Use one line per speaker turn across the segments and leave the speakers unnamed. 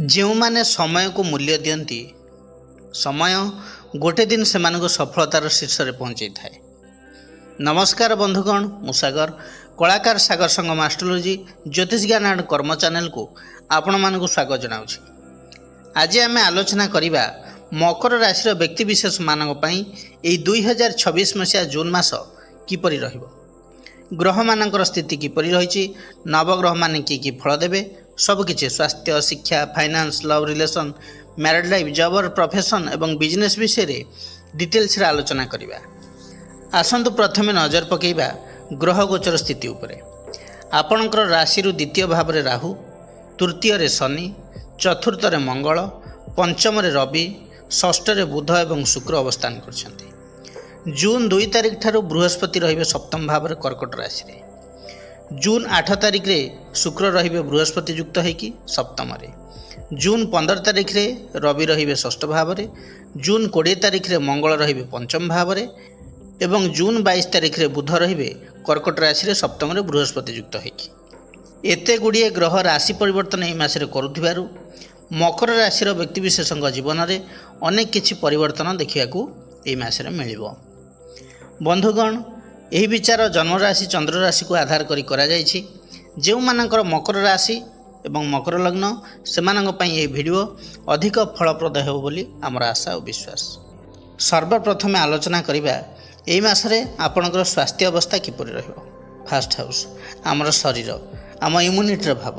ଯେଉଁମାନେ ସମୟକୁ ମୂଲ୍ୟ ଦିଅନ୍ତି, ସମୟ ଗୋटे ଦିନ ସେମାନଙ୍କୁ ସଫଳତାର ଶୀର୍ଷରେ ପହଞ୍ଚାଇଥାଏ। ନମସ୍କାର ବନ୍ଧୁଗଣ, ମୁଁ ସାଗର, କଳାକାର ସାଗର ସଂଘ ମାଷ୍ଟ୍ରୋଲୋଜି ଜ୍ୟୋତିଷ ଜ୍ଞାନ ଆଣ୍ଡ କର୍ମ ଚ୍ୟାନେଲକୁ ଆପଣମାନଙ୍କୁ ସ୍ୱାଗତ ଜଣାଉଛି। ଆଜି ଆମେ ଆଲୋଚନା କରିବା ମକର ରାଶିର ବ୍ୟକ୍ତିବିଶେଷମାନଙ୍କ ପାଇଁ ଏହି 2026 ମସିହା ଜୁନ୍ ମାସ କିପରି ରହିବ, ଗ୍ରହମାନଙ୍କର ସ୍ଥିତି କିପରି ରହିଛି, ନବଗ୍ରହମାନେ କି ଫଳ ଦେବେ, ସବୁକିଛି ସ୍ୱାସ୍ଥ୍ୟ, ଶିକ୍ଷା, finance, love relation, married life, ଜବର, ପ୍ରଫେସନ୍ ଏବଂ ବିଜନେସ୍ ବିଷୟରେ ଡିଟେଲ୍ସରେ ଆଲୋଚନା କରିବା। ଆସନ୍ତୁ ପ୍ରଥମେ ନଜର ପକାଇବା ଗ୍ରହ ଗୋଚର ସ୍ଥିତି ଉପରେ। ଆପଣଙ୍କର ରାଶିରୁ ଦ୍ୱିତୀୟ ଭାବରେ ରାହୁ, ତୃତୀୟରେ ଶନି, ଚତୁର୍ଥରେ ମଙ୍ଗଳ, ପଞ୍ଚମରେ ରବି, ଷଷ୍ଠରେ ବୁଧ ଏବଂ ଶୁକ୍ର ଅବସ୍ଥାନ କରିଛନ୍ତି। ଜୁନ୍ 2 ତାରିଖ ଠାରୁ ବୃହସ୍ପତି ରହିବେ ସପ୍ତମ ଭାବରେ କର୍କଟ ରାଶିରେ। ଜୁନ୍ 8 ତାରିଖରେ ଶୁକ୍ର ରହିବେ ବୃହସ୍ପତି ଯୁକ୍ତ ହୋଇକି ସପ୍ତମରେ। ଜୁନ୍ 15 ତାରିଖରେ ରବି ରହିବେ ଷଷ୍ଠ ଭାବରେ। ଜୁନ୍ 20 ତାରିଖରେ ମଙ୍ଗଳ ରହିବେ ପଞ୍ଚମ ଭାବରେ ଏବଂ ଜୁନ୍ 22 ତାରିଖରେ ବୁଧ ରହିବେ କର୍କଟ ରାଶିରେ ସପ୍ତମରେ ବୃହସ୍ପତି ଯୁକ୍ତ ହୋଇକି। ଏତେ ଗୁଡ଼ିଏ ଗ୍ରହ ରାଶି ପରିବର୍ତ୍ତନ ଏହି ମାସରେ କରୁଥିବାରୁ ମକର ରାଶିର ବ୍ୟକ୍ତିବିଶେଷଙ୍କ ଜୀବନରେ ଅନେକ କିଛି ପରିବର୍ତ୍ତନ ଦେଖିବାକୁ ଏହି ମାସରେ ମିଳିବ। ବନ୍ଧୁଗଣ, ଏହି ବିଚାର ଜନ୍ମରାଶି ଚନ୍ଦ୍ର ରାଶିକୁ ଆଧାର କରି କରାଯାଇଛି। ଯେଉଁମାନଙ୍କର ମକର ରାଶି ଏବଂ ମକର ଲଗ୍ନ, ସେମାନଙ୍କ ପାଇଁ ଏହି ଭିଡ଼ିଓ ଅଧିକ ଫଳପ୍ରଦ ହେବ ବୋଲି ଆମର ଆଶା ଓ ବିଶ୍ୱାସ। ସର୍ବପ୍ରଥମେ ଆଲୋଚନା କରିବା ଏହି ମାସରେ ଆପଣଙ୍କର ସ୍ୱାସ୍ଥ୍ୟ ଅବସ୍ଥା କିପରି ରହିବ। ଫାର୍ଷ୍ଟ ହାଉସ୍ ଆମର ଶରୀର, ଆମ ଇମ୍ୟୁନିଟିର ଭାବ।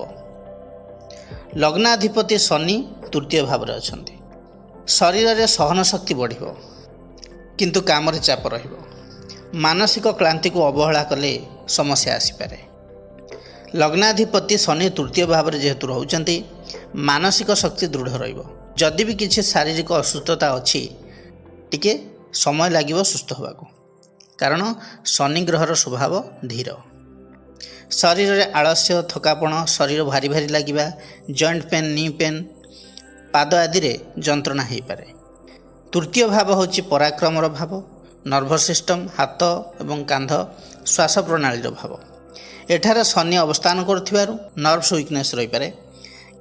ଲଗ୍ନାଧିପତି ଶନି ତୃତୀୟ ଭାବରେ ଅଛନ୍ତି। ଶରୀରରେ ସହନ ଶକ୍ତି ବଢ଼ିବ, କିନ୍ତୁ କାମରେ ଚାପ ରହିବ। ମାନସିକ କ୍ଳାନ୍ତିକୁ ଅବହେଳା କଲେ ସମସ୍ୟା ଆସିପାରେ। ଲଗ୍ନାଧିପତି ଶନି ତୃତୀୟ ଭାବରେ ଯେହେତୁ ରହୁଛନ୍ତି, ମାନସିକ ଶକ୍ତି ଦୃଢ଼ ରହିବ। ଯଦି ବି କିଛି ଶାରୀରିକ ଅସୁସ୍ଥତା ଅଛି, ଟିକେ ସମୟ ଲାଗିବ ସୁସ୍ଥ ହେବାକୁ, କାରଣ ଶନି ଗ୍ରହର ସ୍ୱଭାବ ଧୀର। ଶରୀରରେ ଆଳସ୍ୟ, ଥକାପଣ, ଶରୀର ଭାରି ଭାରି ଲାଗିବା, ଜଏଣ୍ଟ ପେନ୍, ନି ପେନ୍, ପାଦ ଆଦିରେ ଯନ୍ତ୍ରଣା ହୋଇପାରେ। ତୃତୀୟ ଭାବ ହେଉଛି ପରାକ୍ରମର ଭାବ। ନର୍ଭସ୍ ସିଷ୍ଟମ୍, ହାତ ଏବଂ କାନ୍ଧ, ଶ୍ୱାସ ପ୍ରଣାଳୀର ଭାବ। ଏଠାରେ ଶନି ଅବସ୍ଥାନ କରୁଥିବାରୁ ନର୍ଭସ୍ ୱିକନେସ୍ ରହିପାରେ।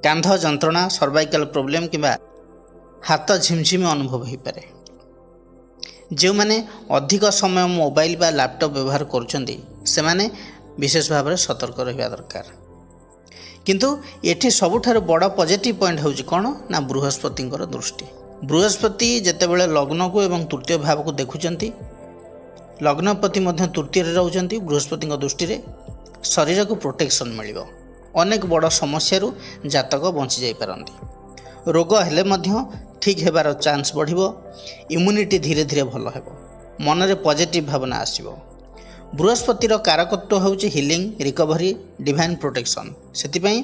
କାନ୍ଧ ଯନ୍ତ୍ରଣା, ସର୍ଭାଇକାଲ ପ୍ରୋବ୍ଲେମ୍ କିମ୍ବା ହାତ ଝିମଝିମ ଅନୁଭବ ହୋଇପାରେ। ଯେଉଁମାନେ ଅଧିକ ସମୟ ମୋବାଇଲ ବା ଲ୍ୟାପଟପ୍ ବ୍ୟବହାର କରୁଛନ୍ତି, ସେମାନେ ବିଶେଷ ଭାବରେ ସତର୍କ ରହିବା ଦରକାର। କିନ୍ତୁ ଏଠି ସବୁଠାରୁ ବଡ଼ ପଜିଟିଭ୍ ପଏଣ୍ଟ ହେଉଛି କ'ଣ ନା ବୃହସ୍ପତିଙ୍କର ଦୃଷ୍ଟି। ବୃହସ୍ପତି ଯେତେବେଳେ ଲଗ୍ନକୁ ଏବଂ ତୃତୀୟ ଭାବକୁ ଦେଖୁଛନ୍ତି, ଲଗ୍ନପତି ମଧ୍ୟ ତୃତୀୟରେ ରହୁଛନ୍ତି, ବୃହସ୍ପତିଙ୍କ ଦୃଷ୍ଟିରେ ଶରୀରକୁ ପ୍ରୋଟେକ୍ସନ୍ ମିଳିବ। ଅନେକ ବଡ଼ ସମସ୍ୟାରୁ ଜାତକ ବଞ୍ଚି ଯାଇପାରନ୍ତି। ରୋଗ ହେଲେ ମଧ୍ୟ ଠିକ୍ ହେବାର ଚାନ୍ସ ବଢ଼ିବ। ଇମ୍ୟୁନିଟି ଧୀରେ ଧୀରେ ଭଲ ହେବ। ମନରେ ପଜିଟିଭ୍ ଭାବନା ଆସିବ। ବୃହସ୍ପତିର କାରକତ୍ୱ ହେଉଛି ହିଲିଂ, ରିକଭରି, ଡିଭାଇନ୍ ପ୍ରୋଟେକ୍ସନ୍। ସେଥିପାଇଁ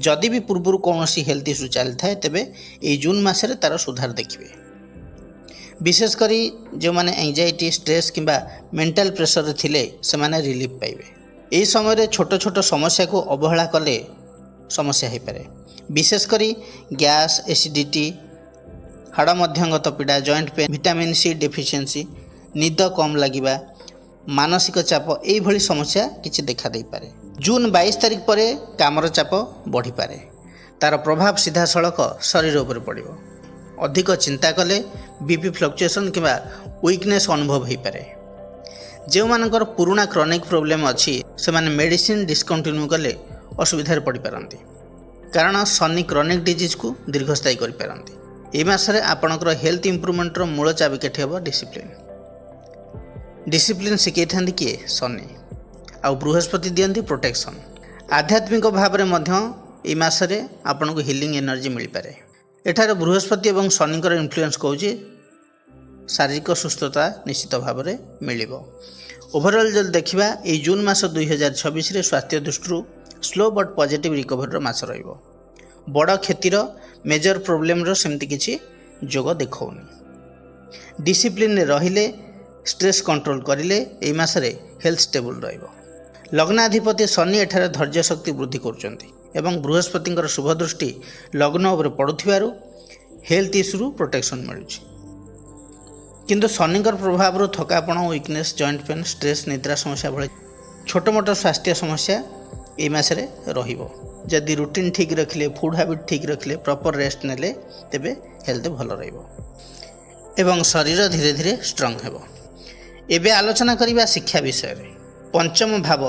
ଯଦି ବି ପୂର୍ବରୁ କୌଣସି ହେଲ୍ଥ ଇସ୍ୟୁ ଚାଲିଥାଏ, ତେବେ ଏହି ଜୁନ୍ ମାସରେ ତା'ର ସୁଧାର ଦେଖିବେ। ବିଶେଷ କରି ଯେଉଁମାନେ ଏଙ୍ଜାଇଟି, ଷ୍ଟ୍ରେସ୍ କିମ୍ବା ମେଣ୍ଟାଲ ପ୍ରେସରରେ ଥିଲେ, ସେମାନେ ରିଲିଫ୍ ପାଇବେ। ଏହି ସମୟରେ ଛୋଟ ଛୋଟ ସମସ୍ୟାକୁ ଅବହେଳା କଲେ ସମସ୍ୟା ହୋଇପାରେ। ବିଶେଷ କରି ଗ୍ୟାସ୍, ଏସିଡ଼ିଟି, ହାଡ଼ ମଧ୍ୟଙ୍ଗତ ପୀଡ଼ା, joint pain, vitamin C deficiency, ନିଦ କମ୍ ଲାଗିବା, ମାନସିକ ଚାପ, ଏଇଭଳି ସମସ୍ୟା କିଛି ଦେଖାଦେଇପାରେ। ଜୁନ୍ 22 ତାରିଖ ପରେ କାମର ଚାପ ବଢ଼ିପାରେ। ତା'ର ପ୍ରଭାବ ସିଧାସଳଖ ଶରୀର ଉପରେ ପଡ଼ିବ। ଅଧିକ ଚିନ୍ତା କଲେ ବିପି ଫ୍ଲକ୍ଚୁଏସନ୍ କିମ୍ବା ୱିକନେସ୍ ଅନୁଭବ ହୋଇପାରେ। ଯେଉଁମାନଙ୍କର ପୁରୁଣା କ୍ରନିକ୍ ପ୍ରୋବ୍ଲେମ୍ ଅଛି, ସେମାନେ ମେଡ଼ିସିନ୍ ଡିସ୍କଣ୍ଟିନ୍ୟୁ କଲେ ଅସୁବିଧାରେ ପଡ଼ିପାରନ୍ତି, କାରଣ ଶନି କ୍ରନିକ୍ ଡିଜିଜ୍କୁ ଦୀର୍ଘସ୍ଥାୟୀ କରିପାରନ୍ତି। ଏହି ମାସରେ ଆପଣଙ୍କର ହେଲ୍ଥ ଇମ୍ପ୍ରୁଭମେଣ୍ଟର ମୂଳ ଚାବିକାଠି ହେବ ଡିସିପ୍ଲିନ୍। ଡିସିପ୍ଲିନ୍ ଶିଖାଇଥାନ୍ତି କିଏ? ଶନି। ଆଉ ବୃହସ୍ପତି ଦିଅନ୍ତି ପ୍ରୋଟେକ୍ସନ୍। ଆଧ୍ୟାତ୍ମିକ ଭାବରେ ମଧ୍ୟ ଏହି ମାସରେ ଆପଣଙ୍କୁ ହିଲିଂ ଏନର୍ଜି ମିଳିପାରେ। ଏଠାରେ ବୃହସ୍ପତି ଏବଂ ଶନିଙ୍କର ଇନଫ୍ଲୁଏନ୍ସ କହୁଛି ଶାରୀରିକ ସୁସ୍ଥତା ନିଶ୍ଚିତ ଭାବରେ ମିଳିବ। ଓଭରଅଲ୍ ଯଦି ଦେଖିବା, ଏହି ଜୁନ୍ ମାସ 2026ରେ ସ୍ୱାସ୍ଥ୍ୟ ଦୃଷ୍ଟିରୁ ସ୍ଲୋ ବଟ୍ ପଜିଟିଭ୍ ରିକଭରିର ମାସ ରହିବ। ବଡ଼ କ୍ଷତିର, ମେଜର ପ୍ରୋବ୍ଲେମର ସେମିତି କିଛି ଯୋଗ ଦେଖାଉନି। ଡିସିପ୍ଲିନରେ ରହିଲେ, ଷ୍ଟ୍ରେସ୍ କଣ୍ଟ୍ରୋଲ କରିଲେ ଏହି ମାସରେ ହେଲ୍ଥ ଷ୍ଟେବୁଲ୍ ରହିବ। ଲଗ୍ନାଧିପତି ଶନି ଏଠାରେ ଧୈର୍ଯ୍ୟ ଶକ୍ତି ବୃଦ୍ଧି କରୁଛନ୍ତି ଏବଂ ବୃହସ୍ପତିଙ୍କର ଶୁଭ ଦୃଷ୍ଟି ଲଗ୍ନ ଉପରେ ପଡ଼ୁଥିବାରୁ ହେଲ୍ଥ ଇସ୍ୟୁରୁ ପ୍ରୋଟେକ୍ସନ୍ ମିଳୁଛି। କିନ୍ତୁ ଶନିଙ୍କର ପ୍ରଭାବରୁ ଥକାପଣ, ୱିକନେସ୍, ଜଏଣ୍ଟ ପେନ୍, ଷ୍ଟ୍ରେସ୍, ନିଦ୍ରା ସମସ୍ୟା ଭଳି ଛୋଟ ମୋଟ ସ୍ୱାସ୍ଥ୍ୟ ସମସ୍ୟା ଏହି ମାସରେ ରହିବ। जदि रुटीन ठीक रखिले फूड हैबिट ठीक रखिले प्रॉपर रेस्ट नेले तेबे हेल्थ भल रहिबो एवं शरीर धीरे धीरे स्ट्रांग हेबो। एबे आलोचना करिबा शिक्षा विषय रे। पंचम भाव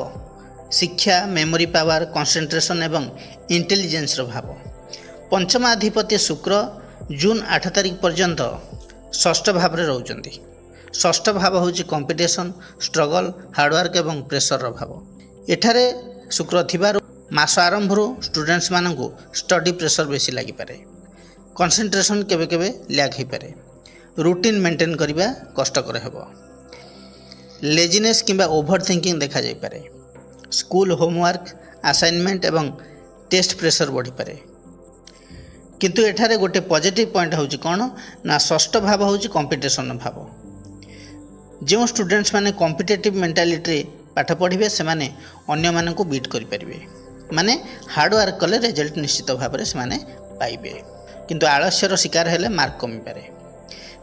शिक्षा मेमोरी पावर कंसंट्रेशन एवं इंटेलिजेंस रो भाव। पंचमाधिपति शुक्र जून 8 तारिख पर्यंत षष्ठ भाव रे रहउचंती। षष्ठ भाव होची कंपटीशन स्ट्रगल हार्डवर्क एवं प्रेशर रो भाव। एठारे शुक्र थिबारु मास आरंभ स्टूडेंट्स मानकु स्टडी प्रेशर बेसी लागि पारे। कंसंट्रेशन केबे केबे लैग हो पारे। रूटीन मेंटेन करिबा कष्टकर हेबो। लेजिनेस किंबा ओवर थिंकिंग देखा जाय पारे। स्कूल होमवर्क असाइनमेंट एवं टेस्ट प्रेशर बढ़ी पारे। किंतु एठारे गोटे पॉजिटिव पॉइंट होची कोन ना षष्ठ भाव होची कंपटीशन भाव। जो स्टूडेंट्स माने कॉम्पिटिटिव मेंटालिटी रे पाठ पढ़िबे से माने अन्य मानकु बीट करि परिबे। माने हार्ड वर्क कले रिजल्ट निश्चित भाव से माने पाइबे। किंतु आलस्यर शिकार हेले मार्क कमी पारे।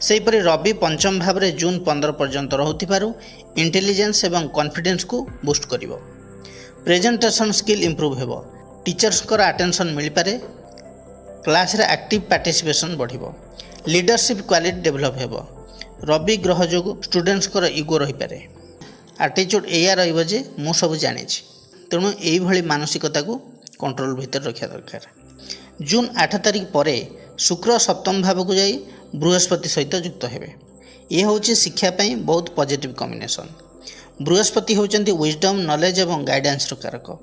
सेहीपरि रवि पंचम भाव में जून 15 पर्यंत रहुथिबारु इंटेलिजेंस एवं कॉन्फिडेंस को बूस्ट करिवो। प्रेजेंटेशन स्किल इंप्रूव हेबो। टीचर्स को अटेंशन मिल पारे। क्लास रे एक्टिव पार्टिसिपेशन बढ़िबो। लीडरशिप क्वालिटी डेवलप हेबो। रवि ग्रह जो स्टूडेंट्स को इगो रही पारे। एटीट्यूड एया रहिबो जे मु सब जानि छी। तेणु यही भली मानसिकता को कंट्रोल भीतर रखा दरकार। जून 8 तारिख परे शुक्र सप्तम भाव को जाई बृहस्पति सहित युक्त हेबे। ये होची शिक्षा पई बहुत पॉजिटिव कॉम्बिनेशन। बृहस्पति होचंती विजडम नॉलेज एवं गाइडेंस रो कारक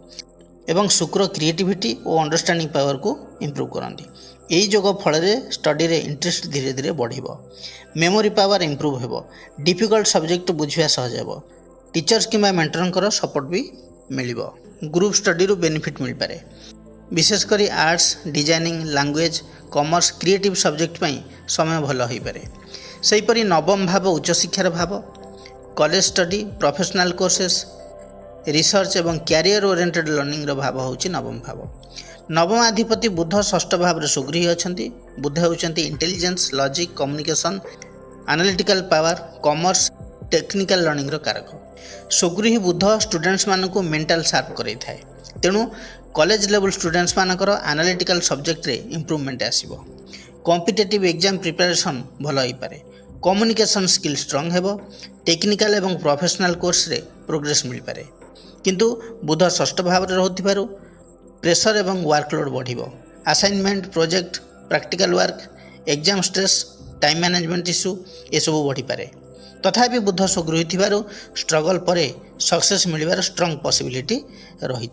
एवं शुक्र क्रिएटिविटी और अंडरस्टैंडिंग पावर को इंप्रूव करंती। यही जोग फल स्टडी रे इंटरेस्ट धीरे धीरे बढ़िबो। मेमोरी पावर इंप्रूव हेबो। डिफिकल्ट सब्जेक्ट बुझिया सहज हेबो। टीचर्स किंबा मेंटरंकर सपोर्ट भी मिलिबो। ग्रुप स्टडी रो बेनिफिट मिल पारे। विशेषकर arts designing language commerce creative subject पई समय भल होई पारे। सेहीपरि नवम भाव उच्च शिक्षार भाव। College study professional courses research एवं कैरियर ओरिएंटेड लर्निंग रो भाव होची नवम भाव। नवमाधिपति बुध षष्ठ भाव में सुगृही अछंती। बुध होचंती intelligence logic communication analytical power commerce technical learning रो कारक। सुगृही बुध स्टूडेंट्स मानकु मेंटल शार्प करई थाए। तेणु कॉलेज लेवल स्टूडेंट्स मानकर एनालिटिकल सब्जेक्ट रे इंप्रूवमेंट आसीबो। कॉम्पिटिटिव एग्जाम प्रिपरेशन भल होई पारे। कम्युनिकेशन स्किल स्ट्रांग हेबो। टेक्निकल एवं प्रोफेशनल कोर्स रे प्रोग्रेस मिल पारे। किंतु बुध षष्ठ भाव में रहउथिबारु प्रेशर एवं वर्कलोड बढ़िबो। Assignment project practical work exam stress time management issue ये सब बढ़ी पारे। तथापि बुध सुगृही थिबारु स्ट्रगल परे सक्सेस मिलिबार स्ट्रांग पॉसिबिलिटी रही।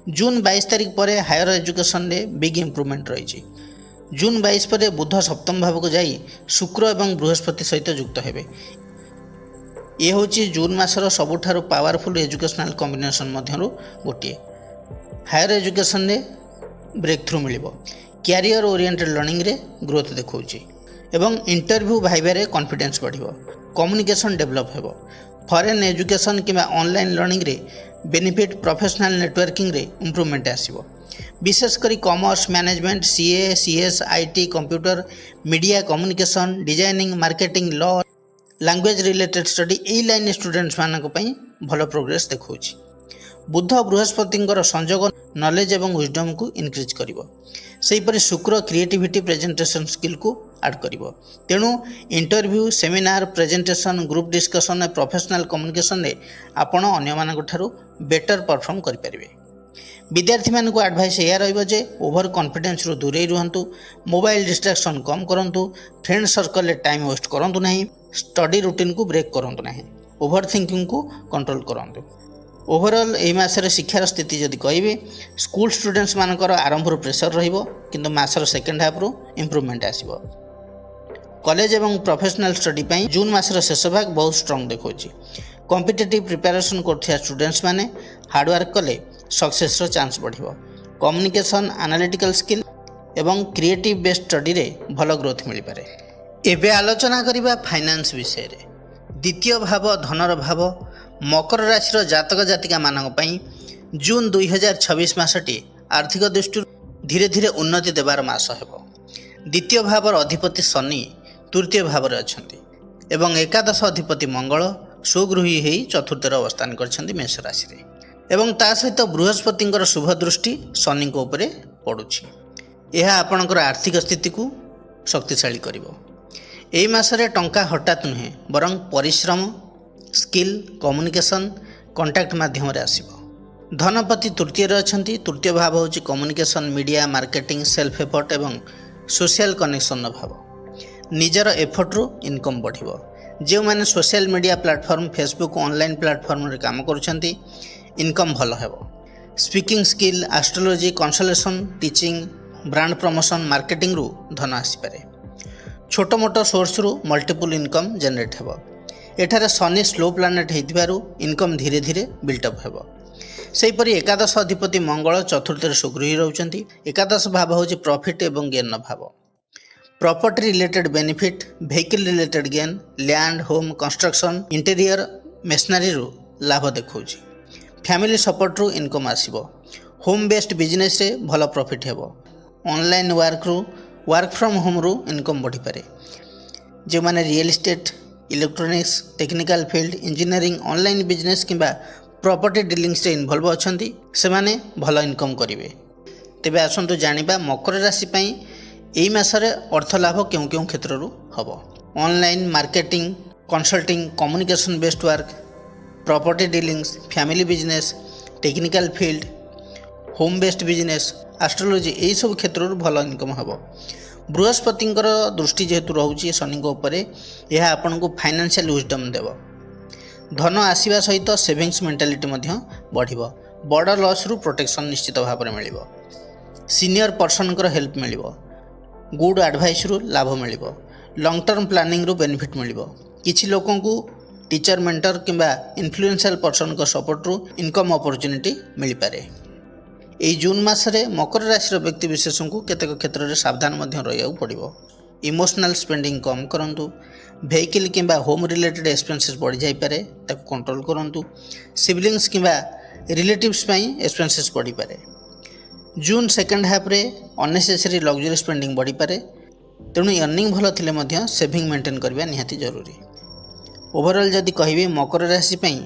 जून 22 तारिख परे हायर एजुकेशन रे बिग इंप्रूवमेंट रही। जून 22 पर बुध सप्तम भाव को जाई शुक्र एवं बृहस्पति सहित युक्त हेबे। ये होची जून मासर सबुठारु पावरफुल एजुकेशनल कॉम्बिनेशन मध्यरु गोटे। हायर एजुकेशन रे ब्रेक थ्रू मिलिबो। कैरियर ओरिएंटेड लर्निंग रे ग्रोथ देखौची एवं इंटरव्यू भाइबारे कॉन्फिडेंस बढ़िबो। कम्युनिकेशन डेवलप हेबो। फॉरेन एजुकेशन किंबा ऑनलाइन लर्निंग रे बेनिफिट प्रोफेशनल नेटवर्किंग रे इंप्रूवमेंट आसीबो। विशेषकर commerce management CA CS IT computer media communication designing marketing law language related study ए लाइन स्टूडेंट्स मानक पई भलो प्रोग्रेस देखौची। बुध बृहस्पतिंकर संयोग नॉलेज एवं विजडम को इनक्रीज करिवो। सेहीपरि शुक्र क्रिएटिविटी प्रेजेंटेशन स्किल को ऐड करिवो। तेणु interview seminar presentation group discussion professional communication रे आपण अन्य मानक ठारू बेटर परफॉर्म करि परिबे। विद्यार्थी मानक एडवाइस या रहिबो जे ओवर कॉन्फिडेंस रो दूरे रुहंतु। मोबाइल डिस्ट्रैक्शन कम करंतु। फ्रेंड सर्कल रे टाइम वेस्ट करंतु नहीं। स्टडी रूटीन को ब्रेक करंतु नहीं। ओवर थिंकिंग को कंट्रोल करंतु। ओवरऑल एई मासरे शिक्षार स्थिति जदि कहिबे स्कूल स्टूडेंट्स मानकर आरंभ प्रेशर रहिबो किंतु मासर सेकेंड हाफ रो इंप्रूवमेंट आसीबो। कॉलेज एवं प्रोफेशनल स्टडी पई जून मासर शेष भाग बहुत स्ट्रांग देखौची। कॉम्पिटिटिव प्रिपरेशन करथिया स्टूडेंट्स माने हार्ड वर्क कले सक्सेस रो चांस बढ़िबो। कम्युनिकेशन एनालिटिकल स्किल एवं क्रिएटिव बेस्ड स्टडी रे भलो ग्रोथ मिल पारे। एबे आलोचना करिबा फाइनेंस विषय रे। द्वितीय भाव धनर भाव मकर राशि जातक जातिका मानक पई जून 2026 मासटी आर्थिक दृष्टि धीरे धीरे उन्नति देवार मास हेबो। द्वितीय भावर अधिपति शनि तृतीय भाव में अछंती एवं एकादश अधिपति मंगल सुगृही होई चतुर्थ अवस्थान करछंती मेष राशि रे। ଏବଂ ତା ସହିତ ବୃହସ୍ପତିଙ୍କର ଶୁଭ ଦୃଷ୍ଟି ଶନିଙ୍କ ଉପରେ ପଡ଼ୁଛି। ଏହା ଆପଣଙ୍କର ଆର୍ଥିକ ସ୍ଥିତିକୁ ଶକ୍ତିଶାଳୀ କରିବ। ଏହି ମାସରେ ଟଙ୍କା ହଠାତ୍ ନୁହେଁ ବରଂ ପରିଶ୍ରମ, ସ୍କିଲ୍, କମ୍ୟୁନିକେସନ୍, କଣ୍ଟାକ୍ଟ ମାଧ୍ୟମରେ ଆସିବ। ଧନପତି ତୃତୀୟରେ ଅଛନ୍ତି। ତୃତୀୟ ଭାବ ହେଉଛି communication, media, marketing, self effort ଏବଂ ସୋସିଆଲ୍ କନେକ୍ସନ୍ର ଭାବ। ନିଜର ଏଫର୍ଟରୁ ଇନକମ୍ ବଢ଼ିବ। ଯେଉଁମାନେ social media platform, Facebook, online ପ୍ଲାଟଫର୍ମରେ କାମ କରୁଛନ୍ତି, ଇନକମ୍ ଭଲ ହେବ। Speaking skill, astrology, consultation, teaching, brand promotion, ମାର୍କେଟିଂରୁ ଧନ ଆସିପାରେ। ଛୋଟ ମୋଟ ସୋର୍ସରୁ ମଲ୍ଟିପୁଲ୍ ଇନକମ୍ ଜେନେରେଟ୍ ହେବ। ଏଠାରେ ଶନି ସ୍ଲୋ ପ୍ଲାନେଟ୍ ହୋଇଥିବାରୁ ଇନକମ୍ ଧୀରେ ଧୀରେ ବିଲ୍ଟଅପ୍ ହେବ। ସେହିପରି ଏକାଦଶ ଅଧିପତି ମଙ୍ଗଳ ଚତୁର୍ଥରେ ସୁଗୃହୀ ରହୁଛନ୍ତି। ଏକାଦଶ ଭାବ ହେଉଛି ପ୍ରଫିଟ୍ ଏବଂ ଗେନ୍ର ଭାବ। Property related benefit, vehicle related gain, land, home, construction, interior, ମେସିନାରୀରୁ ଲାଭ ଦେଖାଉଛି। ଫ୍ୟାମିଲି ସପୋର୍ଟରୁ ଇନକମ୍ ଆସିବ। ହୋମ୍ ବେସ୍ଡ ବିଜନେସ୍ରେ ଭଲ ପ୍ରଫିଟ୍ ହେବ। ଅନଲାଇନ୍ ୱାର୍କ ଫ୍ରମ୍ ହୋମ୍ରୁ ଇନକମ୍ ବଢ଼ିପାରେ। ଯେଉଁମାନେ real estate, electronics, technical field, engineering, online business କିମ୍ବା ପ୍ରପର୍ଟି ଡିଲିଂସରେ ଇନଭଲ୍ଭ ଅଛନ୍ତି, ସେମାନେ ଭଲ ଇନକମ୍ କରିବେ। ତେବେ ଆସନ୍ତୁ ଜାଣିବା ମକର ରାଶି ପାଇଁ ଏହି ମାସରେ ଅର୍ଥ ଲାଭ କେଉଁ କେଉଁ କ୍ଷେତ୍ରରୁ ହେବ। Online marketing, consulting, communication based work, property dealings, family business, technical field, home based business, astrology, ଏହିସବୁ କ୍ଷେତ୍ରରୁ ଭଲ ଇନକମ୍ ହେବ। ବୃହସ୍ପତିଙ୍କର ଦୃଷ୍ଟି ଯେହେତୁ ରହୁଛି ଶନିଙ୍କ ଉପରେ, ଏହା ଆପଣଙ୍କୁ ଫାଇନାନ୍ସିଆଲ ୱିଜଡମ୍ ଦେବ। ଧନ ଆସିବା ସହିତ ସେଭିଙ୍ଗସ୍ ମେଣ୍ଟାଲିଟି ମଧ୍ୟ ବଢ଼ିବ। ବଡ଼ ଲସ୍ରୁ ପ୍ରୋଟେକ୍ସନ୍ ନିଶ୍ଚିତ ଭାବରେ ମିଳିବ। ସିନିୟର ପର୍ସନଙ୍କର ହେଲ୍ପ ମିଳିବ। ଗୁଡ୍ ଆଡ଼ଭାଇସ୍ରୁ ଲାଭ ମିଳିବ। ଲଙ୍ଗ୍ ଟର୍ମ ପ୍ଲାନିଂରୁ ବେନିଫିଟ୍ ମିଳିବ। କିଛି ଲୋକଙ୍କୁ ଟିଚର, ମେଣ୍ଟର କିମ୍ବା ଇନଫ୍ଲୁଏନ୍ସିଆଲ ପର୍ସନଙ୍କ ସପୋର୍ଟରୁ ଇନକମ୍ ଅପରଚ୍ୟୁନିଟି ମିଳିପାରେ। ଏହି ଜୁନ୍ ମାସରେ ମକର ରାଶିର ବ୍ୟକ୍ତିବିଶେଷଙ୍କୁ କେତେକ କ୍ଷେତ୍ରରେ ସାବଧାନ ମଧ୍ୟ ରହିବାକୁ ପଡ଼ିବ। ଇମୋସନାଲ୍ ସ୍ପେଣ୍ଡିଂ କମ୍ କରନ୍ତୁ। ଭେହିକିଲ୍ କିମ୍ବା ହୋମ୍ ରିଲେଟେଡ୍ ଏକ୍ସପେନ୍ସେସ୍ ବଢ଼ିଯାଇପାରେ, ତାକୁ କଣ୍ଟ୍ରୋଲ କରନ୍ତୁ। ସିବଲିଂସ୍ କିମ୍ବା ରିଲେଟିଭ୍ସ ପାଇଁ ଏକ୍ସପେନ୍ସେସ୍ ବଢ଼ିପାରେ। ଜୁନ୍ ସେକେଣ୍ଡ ହାଫ୍ରେ ଅନନେସେସରି ଲକ୍ଜରୀ ସ୍ପେଣ୍ଡିଂ ବଢ଼ିପାରେ। ତେଣୁ ଅର୍ଣ୍ଣିଂ ଭଲ ଥିଲେ ମଧ୍ୟ ସେଭିଂ ମେଣ୍ଟେନ୍ କରିବା ନିହାତି ଜରୁରୀ। ଓଭରଅଲ୍ ଯଦି କହିବେ ମକର ରାଶି ପାଇଁ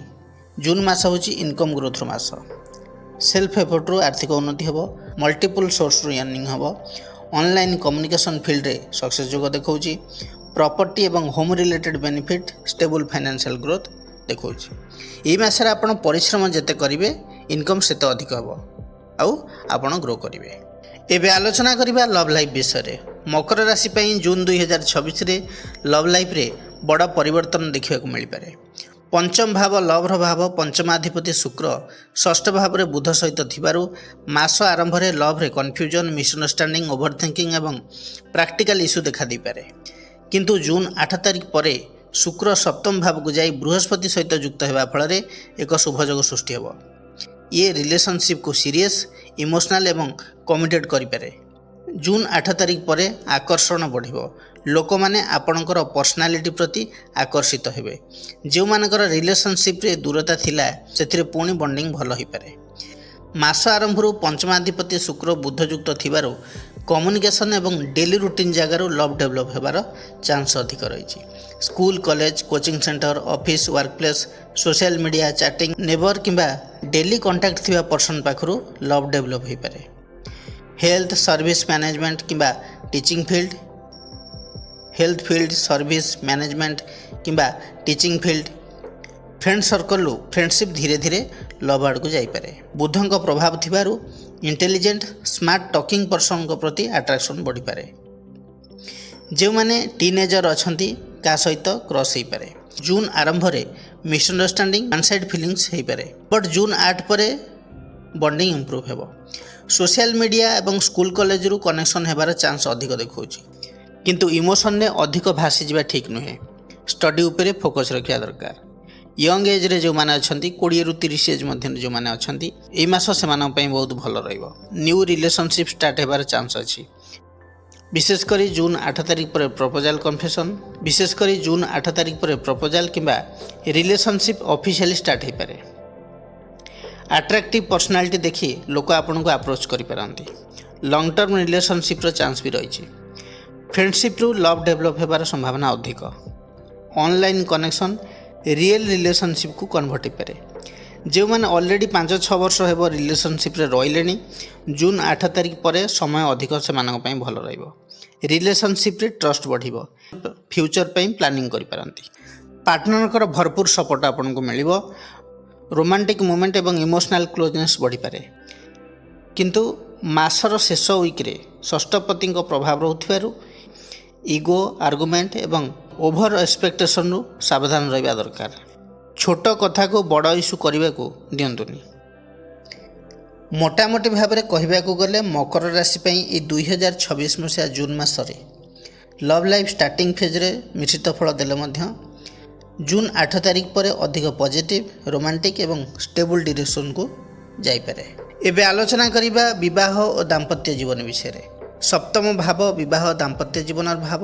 ଜୁନ୍ ମାସ ହେଉଛି ଇନକମ୍ ଗ୍ରୋଥର ମାସ। ସେଲ୍ଫ ଏଫର୍ଟରୁ ଆର୍ଥିକ ଉନ୍ନତି ହେବ। ମଲ୍ଟିପୁଲ୍ ସୋର୍ସରୁ ଅର୍ଣ୍ଣିଂ ହେବ। ଅନଲାଇନ୍ କମ୍ୟୁନିକେସନ୍ ଫିଲ୍ଡରେ ସକ୍ସେସ୍ ଯୋଗ ଦେଖାଉଛି। ପ୍ରପର୍ଟି ଏବଂ home related benefit, stable financial growth ଦେଖାଉଛି। ଏହି ମାସରେ ଆପଣ ପରିଶ୍ରମ ଯେତେ କରିବେ ଇନକମ୍ ସେତେ ଅଧିକ ହେବ ଆଉ ଆପଣ ଗ୍ରୋ କରିବେ। ଏବେ ଆଲୋଚନା କରିବା ଲଭ୍ ଲାଇଫ୍ ବିଷୟରେ। ମକର ରାଶି ପାଇଁ ଜୁନ୍ 2026ରେ ଲଭ୍ ଲାଇଫ୍ରେ ବଡ଼ ପରିବର୍ତ୍ତନ ଦେଖିବାକୁ ମିଳିପାରେ। ପଞ୍ଚମ ଭାବ ଲଭ୍ର ଭାବ, ପଞ୍ଚମାଧିପତି ଶୁକ୍ର ଷଷ୍ଠ ଭାବରେ ବୁଧ ସହିତ ଥିବାରୁ ମାସ ଆରମ୍ଭରେ ଲଭ୍ରେ କନଫ୍ୟୁଜନ୍, ମିସ୍ଅଣ୍ଡରଷ୍ଟାଣ୍ଡିଂ, ଓଭରଥିଙ୍କିଂ ଏବଂ ପ୍ରାକ୍ଟିକାଲ ଇସ୍ୟୁ ଦେଖାଦେଇପାରେ। କିନ୍ତୁ ଜୁନ୍ 8 ତାରିଖ ପରେ ଶୁକ୍ର ସପ୍ତମ ଭାବକୁ ଯାଇ ବୃହସ୍ପତି ସହିତ ଯୁକ୍ତ ହେବା ଫଳରେ ଏକ ଶୁଭଯୋଗ ସୃଷ୍ଟି ହେବ। ଇଏ ରିଲେସନସିପ୍କୁ ସିରିୟସ୍, ଇମୋସନାଲ୍ ଏବଂ କମିଟେଡ୍ କରିପାରେ। ଜୁନ୍ 8 ତାରିଖ ପରେ ଆକର୍ଷଣ ବଢ଼ିବ। ଲୋକମାନେ ଆପଣଙ୍କର ପର୍ସନାଲିଟି ପ୍ରତି ଆକର୍ଷିତ ହେବେ। ଯେଉଁମାନଙ୍କର ରିଲେସନସିପ୍ରେ ଦୂରତା ଥିଲା ସେଥିରେ ପୁଣି ବଣ୍ଡିଂ ଭଲ ହୋଇପାରେ। ମାସ ଆରମ୍ଭରୁ ପଞ୍ଚମାଧିପତି ଶୁକ୍ର ବୁଧ ଯୁକ୍ତ ଥିବାରୁ କମ୍ୟୁନିକେସନ୍ ଏବଂ ଡେଲି ରୁଟିନ୍ ଜାଗାରୁ ଲଭ୍ ଡେଭଲପ୍ ହେବାର ଚାନ୍ସ ଅଧିକ ରହିଛି। School, college, coaching centre, office, workplace, social media, chatting, neighbour କିମ୍ବା ଡେଲି କଣ୍ଟାକ୍ଟ ଥିବା ପର୍ସନ୍ ପାଖରୁ ଲଭ୍ ଡେଭଲପ୍ ହୋଇପାରେ। ହେଲ୍ଥ, ସର୍ଭିସ୍ ମ୍ୟାନେଜମେଣ୍ଟ କିମ୍ବା teaching field, health field, service management କିମ୍ବା ଟିଚିଂ ଫିଲ୍ଡ, ଫ୍ରେଣ୍ଡ ସର୍କଲରୁ ଫ୍ରେଣ୍ଡସିପ୍ ଧୀରେ ଧୀରେ ଲଭ୍ ଆଡ଼କୁ ଯାଇପାରେ। ବୁଧଙ୍କ ପ୍ରଭାବ ଥିବାରୁ ଇଣ୍ଟେଲିଜେଣ୍ଟ, ସ୍ମାର୍ଟ ଟକିଂ ପର୍ସନଙ୍କ ପ୍ରତି ଆଟ୍ରାକ୍ସନ୍ ବଢ଼ିପାରେ। ଯେଉଁମାନେ ଟିନେଜର ଅଛନ୍ତି କାହା ସହିତ କ୍ରସ୍ ହୋଇପାରେ। ଜୁନ୍ ଆରମ୍ଭରେ ମିସ୍ଅଣ୍ଡରଷ୍ଟାଣ୍ଡିଂ, ୱାନ୍ ସାଇଡ୍ ଫିଲିଂସ୍ ହୋଇପାରେ। ବଟ୍ ଜୁନ୍ 8 ପରେ ବଣ୍ଡିଂ ଇମ୍ପ୍ରୁଭ୍ ହେବ। ସୋସିଆଲ ମିଡ଼ିଆ ଏବଂ ସ୍କୁଲ କଲେଜରୁ କନେକ୍ସନ୍ ହେବାର ଚାନ୍ସ ଅଧିକ ଦେଖାଉଛି। କିନ୍ତୁ ଇମୋସନରେ ଅଧିକ ଭାସିଯିବା ଠିକ୍ ନୁହେଁ। ଷ୍ଟଡି ଉପରେ ଫୋକସ୍ ରଖିବା ଦରକାର। ୟଙ୍ଗ ଏଜ୍ରେ ଯେଉଁମାନେ ଅଛନ୍ତି, 20ରୁ 30 ଏଜ୍ ମଧ୍ୟରେ ଯେଉଁମାନେ ଅଛନ୍ତି, ଏହି ମାସ ସେମାନଙ୍କ ପାଇଁ ବହୁତ ଭଲ ରହିବ। ନ୍ୟୁ ରିଲେସନସିପ୍ ଷ୍ଟାର୍ଟ ହେବାର ଚାନ୍ସ ଅଛି। ବିଶେଷ କରି ଜୁନ୍ 8 ତାରିଖ ପରେ ପ୍ରପୋଜାଲ୍ କିମ୍ବା ରିଲେସନସିପ୍ ଅଫିସିଆଲି ଷ୍ଟାର୍ଟ ହୋଇପାରେ। ଆଟ୍ରାକ୍ଟିଭ୍ ପର୍ସନାଲିଟି ଦେଖି ଲୋକ ଆପଣଙ୍କୁ ଆପ୍ରୋଚ୍ କରିପାରନ୍ତି। ଲଙ୍ଗ୍ ଟର୍ମ ରିଲେସନସିପ୍ର ଚାନ୍ସ ବି ରହିଛି। ଫ୍ରେଣ୍ଡସିପ୍ରୁ ଲଭ୍ ଡେଭଲପ୍ ହେବାର ସମ୍ଭାବନା ଅଧିକ। ଅନଲାଇନ୍ କନେକ୍ସନ୍ ରିଏଲ୍ ରିଲେସନସିପ୍କୁ କନଭର୍ଟ ହୋଇପାରେ। ଯେଉଁମାନେ ଅଲରେଡ଼ି 5-6 ବର୍ଷ ହେବ ରିଲେସନସିପ୍ରେ ରହିଲେଣି ଜୁନ୍ 8 ତାରିଖ ପରେ ସମୟ ଅଧିକ ସେମାନଙ୍କ ପାଇଁ ଭଲ ରହିବ। ରିଲେସନସିପ୍ରେ ଟ୍ରଷ୍ଟ ବଢ଼ିବ, ଫ୍ୟୁଚର ପାଇଁ ପ୍ଲାନିଂ କରିପାରନ୍ତି। ପାର୍ଟନରଙ୍କର ଭରପୁର ସପୋର୍ଟ ଆପଣଙ୍କୁ ମିଳିବ। ରୋମାଣ୍ଟିକ୍ ମୁଭମେଣ୍ଟ ଏବଂ ଇମୋସନାଲ୍ କ୍ଲୋଜନେସ୍ ବଢ଼ିପାରେ। କିନ୍ତୁ ମାସର ଶେଷ ୱିକ୍ରେ ଷଷ୍ଠପତିଙ୍କ ପ୍ରଭାବ ରହୁଥିବାରୁ ଇଗୋ, ଆର୍ଗୁମେଣ୍ଟ ଏବଂ ଓଭର ଏକ୍ସପେକ୍ଟେସନରୁ ସାବଧାନ ରହିବା ଦରକାର। ଛୋଟ କଥାକୁ ବଡ଼ ଇସ୍ୟୁ କରିବାକୁ ଦିଅନ୍ତୁନି। ମୋଟାମୋଟି ଭାବରେ କହିବାକୁ ଗଲେ ମକର ରାଶି ପାଇଁ ଏହି 2026 ମସିହା ଜୁନ୍ ମାସରେ ଲଭ୍ ଲାଇଫ୍ ଷ୍ଟାର୍ଟିଂ ଫେଜ୍ରେ ମିଶ୍ରିତ ଫଳ ଦେଲେ ମଧ୍ୟ ଜୁନ୍ 8 ତାରିଖ ପରେ ଅଧିକ ପଜିଟିଭ୍, ରୋମାଣ୍ଟିକ୍ ଏବଂ ଷ୍ଟେବୁଲ୍ ଡିରେକ୍ସନକୁ ଯାଇପାରେ। ଏବେ ଆଲୋଚନା କରିବା ବିବାହ ଓ ଦାମ୍ପତ୍ୟ ଜୀବନ ବିଷୟରେ। ସପ୍ତମ ଭାବ ବିବାହ ଦାମ୍ପତ୍ୟ ଜୀବନର ଭାବ।